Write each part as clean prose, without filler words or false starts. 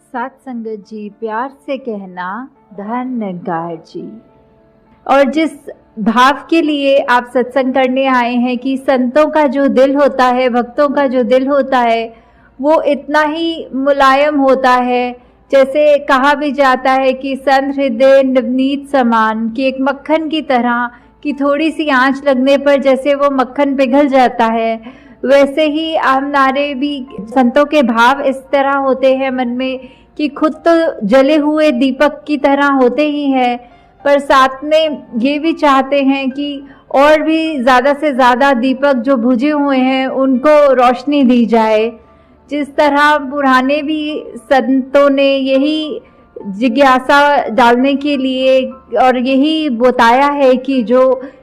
साथ संगत जी, प्यार से कहना धन्यकार जी। और जिस भाव के लिए आप सत्संग करने आए हैं कि संतों का जो दिल होता है, भक्तों का जो दिल होता है, वो इतना ही मुलायम होता है। जैसे कहा भी जाता है कि संत हृदय नवनीत समान, कि एक मक्खन की तरह कि थोड़ी सी आंच लगने पर जैसे वो मक्खन पिघल जाता है, वैसे ही हमारे भी संतों के भाव इस तरह होते हैं मन में कि खुद तो जले हुए दीपक की तरह होते ही हैं, पर साथ में ये भी चाहते हैं कि और भी ज़्यादा से ज़्यादा दीपक जो बुझे हुए हैं उनको रोशनी दी जाए। जिस तरह पुराने भी संतों ने यही जिज्ञासा डालने के लिए और यही बताया है कि जो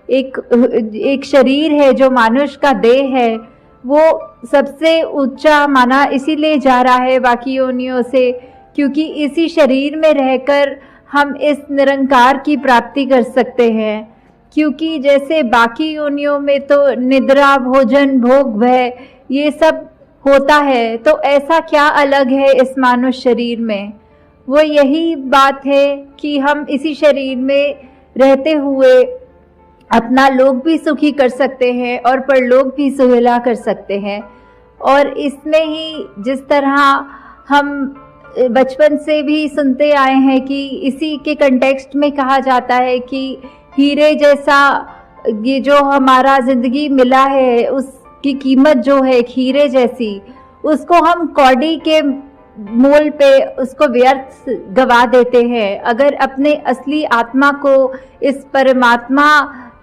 एक शरीर है, जो मानुष का देह है, वो सबसे ऊंचा माना इसीलिए जा रहा है बाकी योनियों से, क्योंकि इसी शरीर में रहकर हम इस निरंकार की प्राप्ति कर सकते हैं। क्योंकि जैसे बाकी योनियों में तो निद्रा, भोजन, भोग, भय ये सब होता है, तो ऐसा क्या अलग है इस मानव शरीर में? वो यही बात है कि हम इसी शरीर में रहते हुए अपना लोक भी सुखी कर सकते हैं और परलोक भी सुहेला कर सकते हैं। और इसमें ही जिस तरह हम बचपन से भी सुनते आए हैं कि इसी के कंटेक्स्ट में कहा जाता है कि हीरे जैसा ये जो हमारा ज़िंदगी मिला है, उसकी कीमत जो है एक हीरे जैसी, उसको हम कौड़ी के मोल पे उसको व्यर्थ गवा देते हैं। अगर अपने असली आत्मा को, इस परमात्मा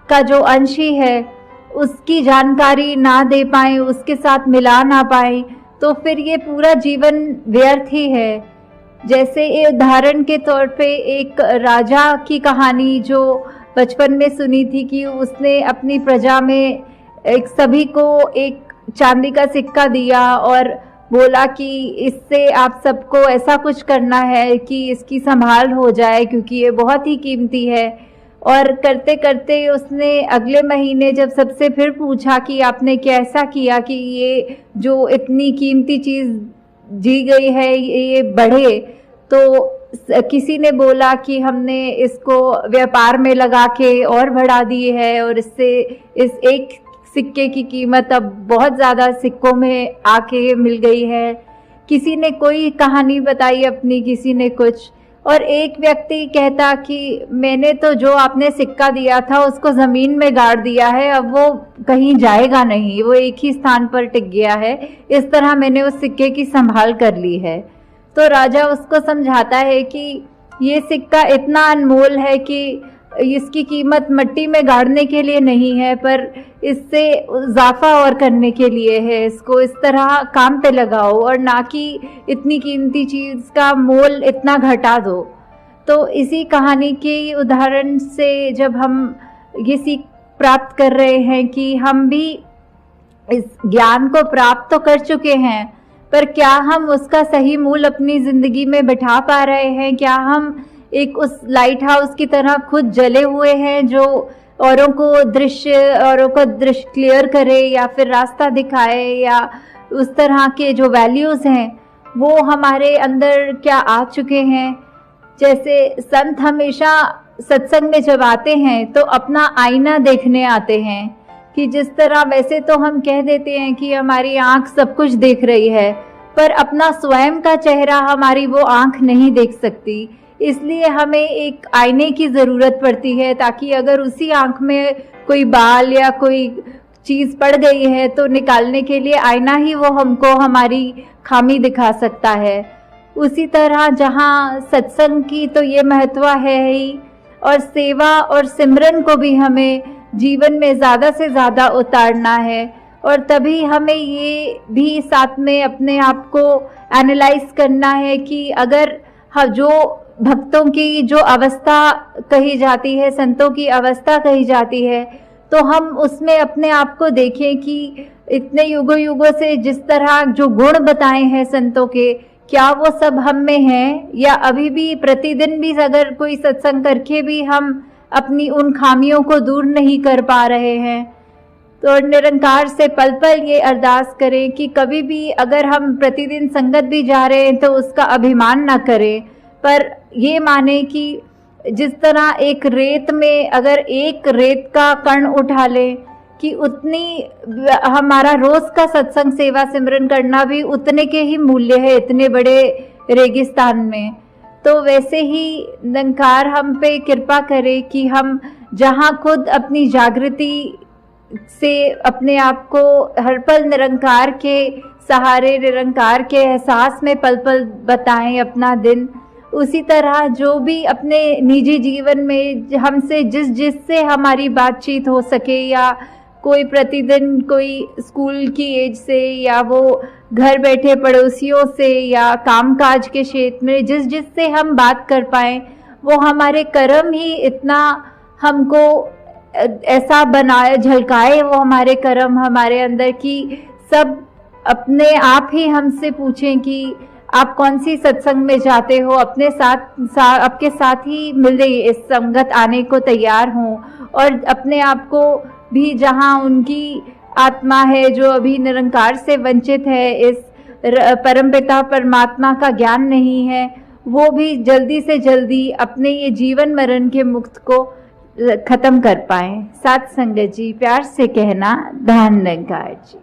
का जो अंश ही है, उसकी जानकारी ना दे पाए, उसके साथ मिला ना पाए, तो फिर ये पूरा जीवन व्यर्थ ही है। जैसे उदाहरण के तौर पे एक राजा की कहानी जो बचपन में सुनी थी कि उसने अपनी प्रजा में सभी को एक चांदी का सिक्का दिया और बोला कि इससे आप सबको ऐसा कुछ करना है कि इसकी संभाल हो जाए, क्योंकि ये बहुत ही कीमती है। और करते करते उसने अगले महीने जब सबसे फिर पूछा कि आपने कैसा किया कि ये जो इतनी कीमती चीज़ दी गई है ये बढ़े, तो किसी ने बोला कि हमने इसको व्यापार में लगा के और बढ़ा दी है और इससे इस एक सिक्के की कीमत अब बहुत ज़्यादा सिक्कों में आके मिल गई है। किसी ने कोई कहानी बताई अपनी, किसी ने कुछ, और एक व्यक्ति कहता कि मैंने तो जो आपने सिक्का दिया था उसको ज़मीन में गाड़ दिया है, अब वो कहीं जाएगा नहीं, वो एक ही स्थान पर टिक गया है, इस तरह मैंने उस सिक्के की संभाल कर ली है। तो राजा उसको समझाता है कि ये सिक्का इतना अनमोल है कि इसकी कीमत मिट्टी में गाड़ने के लिए नहीं है, पर इससे इजाफा और करने के लिए है। इसको इस तरह काम पे लगाओ और ना कि इतनी कीमती चीज़ का मोल इतना घटा दो। तो इसी कहानी के उदाहरण से जब हम ये सीख प्राप्त कर रहे हैं कि हम भी इस ज्ञान को प्राप्त तो कर चुके हैं, पर क्या हम उसका सही मूल अपनी ज़िंदगी में बिठा पा रहे हैं? क्या हम एक उस लाइट हाउस की तरह खुद जले हुए हैं जो औरों को दृश्य क्लियर करे या फिर रास्ता दिखाए, या उस तरह के जो वैल्यूज़ हैं वो हमारे अंदर क्या आ चुके हैं? जैसे संत हमेशा सत्संग में जब आते हैं तो अपना आईना देखने आते हैं कि जिस तरह वैसे तो हम कह देते हैं कि हमारी आँख सब कुछ देख रही है, पर अपना स्वयं का चेहरा हमारी वो आँख नहीं देख सकती। इसलिए हमें एक आईने की ज़रूरत पड़ती है, ताकि अगर उसी आँख में कोई बाल या कोई चीज़ पड़ गई है तो निकालने के लिए आईना ही वो हमको हमारी खामी दिखा सकता है। उसी तरह जहाँ सत्संग की तो ये महत्व है ही, और सेवा और सिमरन को भी हमें जीवन में ज़्यादा से ज़्यादा उतारना है। और तभी हमें ये भी साथ में अपने आप को एनालाइज करना है कि अगर जो भक्तों की जो अवस्था कही जाती है, संतों की अवस्था कही जाती है, तो हम उसमें अपने आप को देखें कि इतने युगों युगों से जिस तरह जो गुण बताए हैं संतों के, क्या वो सब हम में हैं, या अभी भी प्रतिदिन भी अगर कोई सत्संग करके भी हम अपनी उन खामियों को दूर नहीं कर पा रहे हैं। तो निरंकार से पल पल ये अरदास करें कि कभी भी अगर हम प्रतिदिन संगत भी जा रहे हैं तो उसका अभिमान ना करें, पर ये माने कि जिस तरह एक रेत में अगर एक रेत का कण उठा लें कि उतनी हमारा रोज का सत्संग सेवा सिमरन करना भी उतने के ही मूल्य है इतने बड़े रेगिस्तान में। तो वैसे ही निरंकार हम पे कृपा करे कि हम जहाँ खुद अपनी जागृति से अपने आप को हर पल निरंकार के सहारे, निरंकार के एहसास में पल पल बताएं अपना दिन, उसी तरह जो भी अपने निजी जीवन में हमसे जिससे हमारी बातचीत हो सके, या कोई प्रतिदिन कोई स्कूल की एज से, या वो घर बैठे पड़ोसियों से, या कामकाज के क्षेत्र में जिससे हम बात कर पाएं, वो हमारे कर्म ही इतना हमको ऐसा बनाए झलकाए वो हमारे कर्म हमारे अंदर की सब अपने आप ही हमसे पूछें कि आप कौन सी सत्संग में जाते हो, अपने साथ आपके साथ ही मिले इस संगत आने को तैयार हों, और अपने आप को भी जहाँ उनकी आत्मा है जो अभी निरंकार से वंचित है, इस परमपिता परमात्मा का ज्ञान नहीं है, वो भी जल्दी से जल्दी अपने ये जीवन मरण के मुक्त को खत्म कर पाएं। साथ संगत जी प्यार से कहना धन निरंकार जी।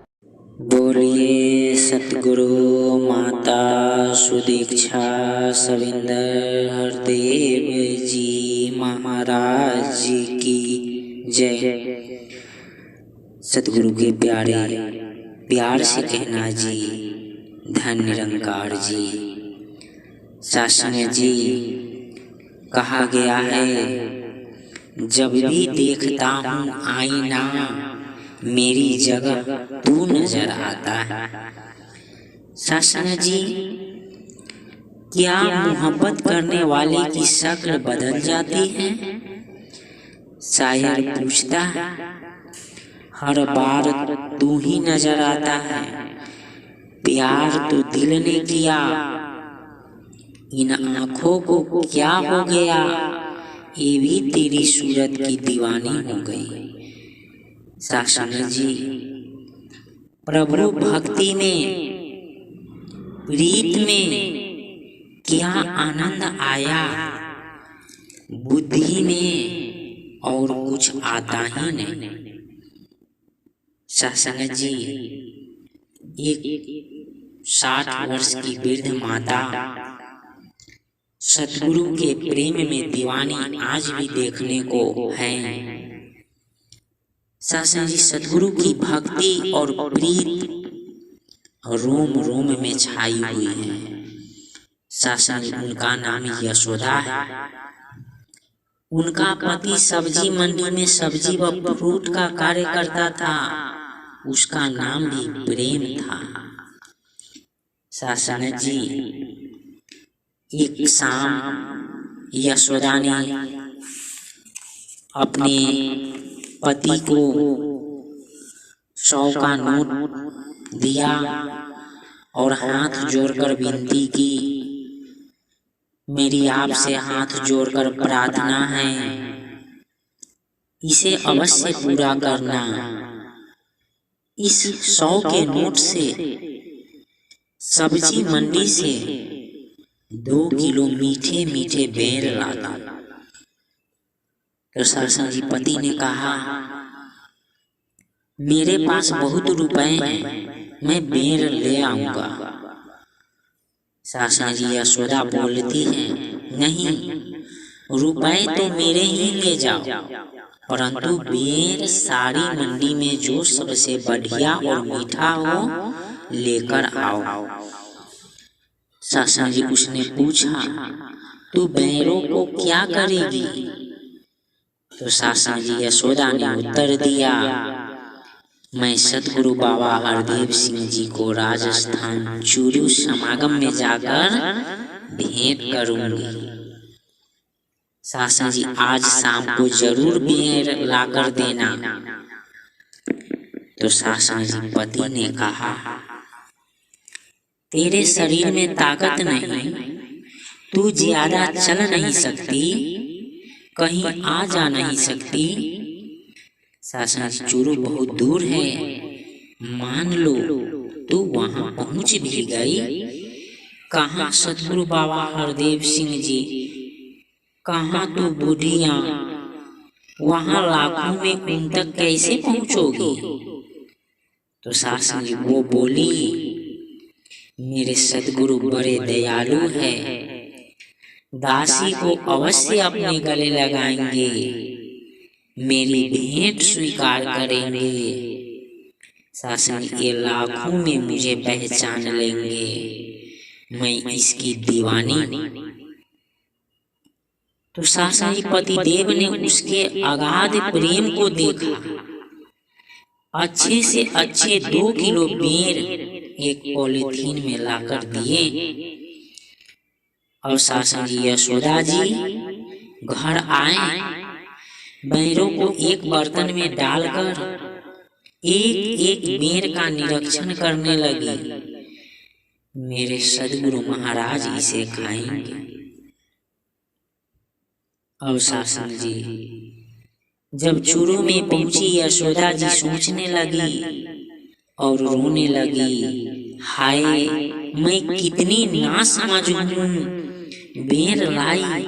बोलिए सतगुरु माता सुदीक्षा सविंदर हरदेव जी महाराज की जय। सतगुरु के प्यारे प्यार से कहना जी धन निरंकार जी। शासन जी कहा गया है, जब भी देखता हूँ आईना मेरी जगह तू नजर आता है। शासन जी क्या मोहब्बत करने वाले की शक्ल बदल जाती है? शायर पूछता है, हर बार तू ही नजर आता है, प्यार तो दिल ने किया, इन आँखों को क्या हो गया, ये भी तेरी सूरत की दीवानी हो गई। शासन जी प्रभु भक्ति में प्रीत में क्या आनंद आया, बुद्धि में और कुछ आता ही नहीं। शासन जी एक 60 वर्ष की वृद्ध माता सतगुरु के प्रेम में दीवानी आज भी देखने को है। शासन जी सतगुरु की भक्ति और प्रीत रोम रोम में छाई हुई है। शासन जी उनका नाम यशोदा है। उनका पति सब्जी मंडी में सब्जी व फ्रूट का कार्य करता था, उसका नाम भी प्रेम था। शासन जी एक शाम यशोदा ने अपने पति को 100 का नोट दिया और हाथ जोड़कर विनती की, मेरी आपसे हाथ जोड़कर प्रार्थना है, इसे अवश्य पूरा करना। इस 100 के नोट से सब्जी मंडी से 2 किलो मीठे मीठे बेर लाता। तो शासन जी पति ने कहा, मेरे पास बहुत रुपए हैं, मैं बेर ले आऊंगा। शासन जी यशोदा बोलती है, नहीं, रुपए तो मेरे ही ले जाओ, परंतु बेर सारी मंडी में जो सबसे बढ़िया और मीठा हो लेकर आओ। शासन जी उसने पूछा, तू बेरों को क्या करेगी? तो शासन जी यशोदा ने उत्तर दिया, मैं सतगुरु बाबा हरदेव सिंह जी को राजस्थान चूरू समागम में जाकर भेंट करूंगी। शासन जी आज शाम को जरूर बेर लाकर देना। तो शासन जी पति ने कहा, तेरे शरीर में ताकत नहीं, तू ज्यादा चल नहीं सकती, कहीं आ जा नहीं सकती, शासन जी, चूरू बहुत दूर है, मान लो तू वहां पहुंच भी गई। कहाँ सतगुरु बाबा हरदेव सिंह जी, कहाँ तू बुढ़िया, वहां लाखों में उन तक कैसे पहुंचोगी? तो शासन जी वो बोली, मेरे सतगुरु बड़े दयालु है, दासी को अवश्य अपने गले लगाएंगे, मेरी भेंट स्वीकार करेंगे। शासन ये लाखों में मुझे पहचान लेंगे, मैं इसकी दीवानी। तो शासन जी पति देव ने उसके अगाध प्रेम को देखा, अच्छे से अच्छे 2 किलो बेर एक पॉलीथीन में लाकर दिए। और शासन जी यशोदा जी घर आए, बैरों को एक बर्तन में डालकर एक एक बेर का निरीक्षण करने लगी। मेरे सद्गुरु महाराज इसे खाएंगे। और शासन जी जब चूरू में पहुंची, यशोदा जी सोचने लगी और रोने लगी, हाय मैं कितनी नासमझ हूँ, बेर लाई,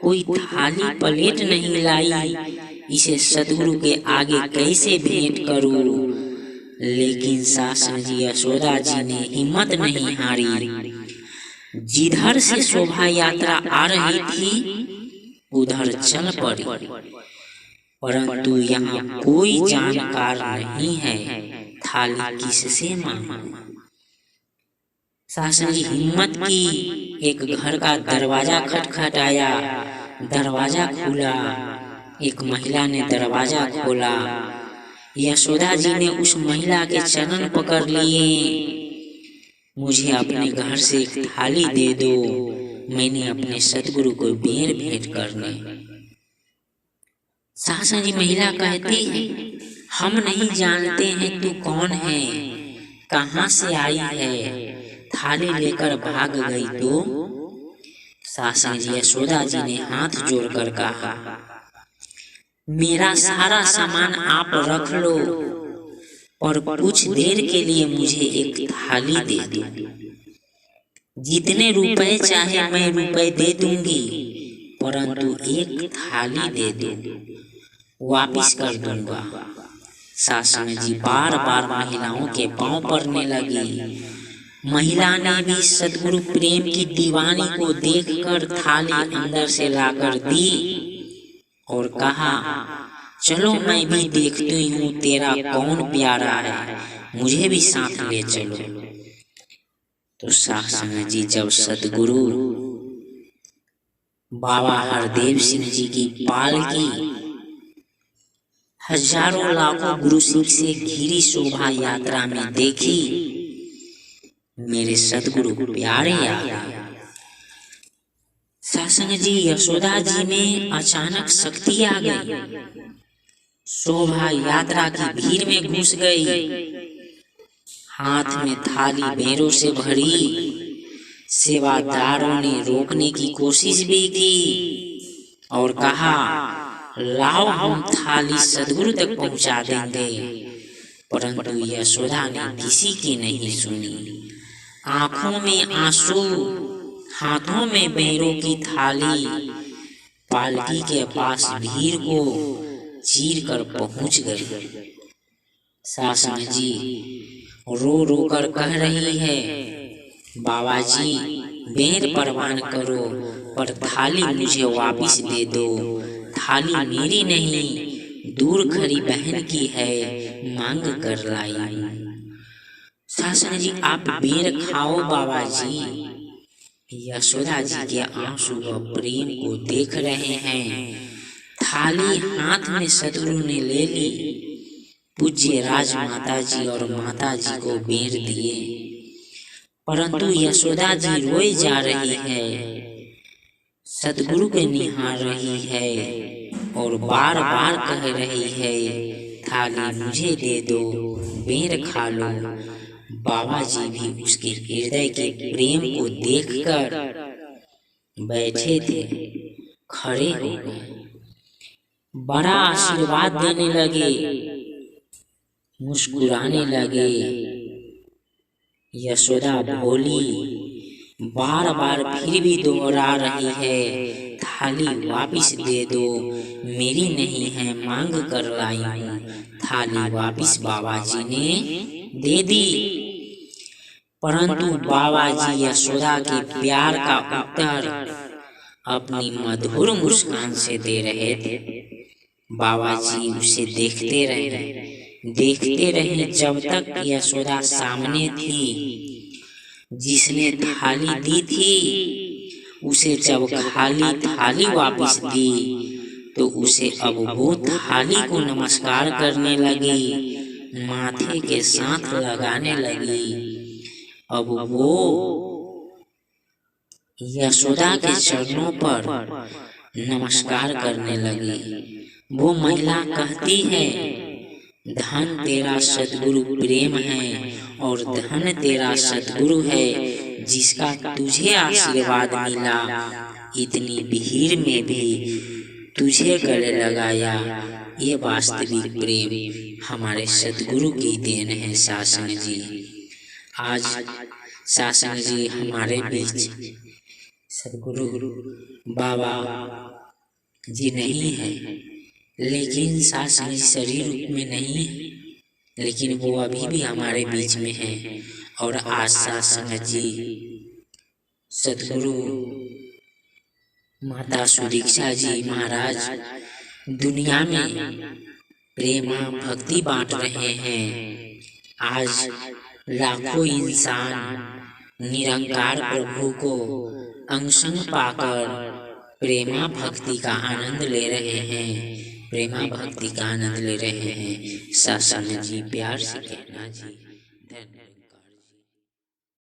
कोई थाली प्लेट नहीं लाई, इसे सतगुरु के आगे कैसे भेंट करूं। लेकिन शासन जी यशोदा जी ने हिम्मत नहीं हारी, जिधर से शोभा यात्रा आ रही थी उधर चल पड़ी। परंतु यहाँ कोई जानकार नहीं है, थाली किससे मांगूं। शासन जी हिम्मत की, एक घर का दरवाजा खटखटाया, दरवाजा खुला, एक महिला ने दरवाजा खोला। यशोदा जी ने उस महिला के चरण पकड़ लिए, मुझे अपने घर से एक थाली दे दो, मैंने अपने सतगुरु को बेर भेंट करने। शासन जी महिला कहती है, हम नहीं जानते हैं तू कौन है, कहाँ से आई है, थाली लेकर भाग गई तो। शासन जी यशोदा जी ने हाथ जोड़कर कहा, मेरा सारा सामान आप रख लो, पर कुछ देर के लिए मुझे एक थाली दे दो, जितने रुपए चाहे मैं रुपए दे दूंगी, परंतु एक थाली दे दो, वापिस कर दूंगा। शासन जी बार बार महिलाओं के पांव पड़ने लगी। महिला ने भी सद्गुरु प्रेम की दीवानी को देखकर थाली अंदर से लाकर दी और कहा, चलो मैं भी देखती हूँ तेरा कौन प्यारा है, मुझे भी साथ ले चलो। तो शासन जी जब सद्गुरु बाबा हरदेव सिंह जी की पालकी हजारों लाखों गुरु सिख से घिरी शोभा यात्रा में देखी, मेरे सद्गुरु प्यारे आ गए। शासन जी यशोदा जी में अचानक शक्ति आ गई, शोभा यात्रा की भीड़ में घुस गई, हाथ में थाली बेरों से भरी। सेवादारों ने रोकने की कोशिश भी की और कहा, लाओ हम थाली सद्गुरु तक पहुंचा देंगे, परंतु यशोदा ने किसी की नहीं सुनी। आंखों में आंसू, हाथों में बेरों की थाली, पालकी के पास भीड़ को चीर कर पहुंच गई। शासन जी रो रो कर कह रही है, बाबा जी बेर परवान करो, पर थाली मुझे वापिस दे दो, थाली मेरी नहीं, दूर खड़ी बहन की है, मांग कर लाई। शासन जी आप बेर खाओ बाबा जी। यशोदा जी के आंसू व प्रेम को देख रहे हैं। थाली हाथ में सतगुरु ने ले ली, पूज्य राजमाता जी और माता जी को बेर दिए, परंतु यशोदा जी रोए जा रही है, सतगुरु के निहार रही है और बार बार कह रही है, थाली मुझे दे दो, बेर खा लो। बाबा जी भी उसके हृदय के प्रेम को देखकर बैठे थे, खड़े हो गए। बड़ा आशीर्वाद देने लगे, मुस्कुराने लगे। यशोदा भोली बार बार फिर भी दोहरा रही है, थाली वापिस दे दो, मेरी नहीं है मांग कर लाई हूँ। थाली वापिस बाबा जी ने दे दी, परंतु बाबा जी यशोदा के प्यार का उत्तर अपनी मधुर मुस्कान से दे रहे थे। बाबा जी उसे देखते रहे जब तक यशोदा सामने थी। जिसने थाली दी थी उसे जब खाली थाली वापस दी तो उसे अब वो थाली को नमस्कार करने लगी, माथे के साथ लगाने लगी। अब वो यशोदा के चरणों पर नमस्कार करने लगी। वो महिला कहती है, धन तेरा सद्गुरु प्रेम है और धन तेरा सद्गुरु है जिसका तुझे आशीर्वाद मिला। इतनी भीड़ में भी तुझे गले लगाया। ये वास्तविक प्रेम हमारे सद्गुरु की देन है। शासन जी, आज शासन जी हमारे बीच सद्गुरु बाबा जी नहीं है, लेकिन शासन शरीर रूप में नहीं है, लेकिन वो अभी भी हमारे बीच में है। और आज शासन जी सद्गुरु माता सुदीक्षा जी महाराज दुनिया में प्रेम भक्ति बांट रहे हैं। आज लाखों इंसान निरंकार प्रभु को अंग पाकर प्रेमा भक्ति का आनंद ले रहे हैं, प्रेमा भक्ति का आनंद ले रहे हैं। शासन जी प्यार से कहना जी। धन्यवाद।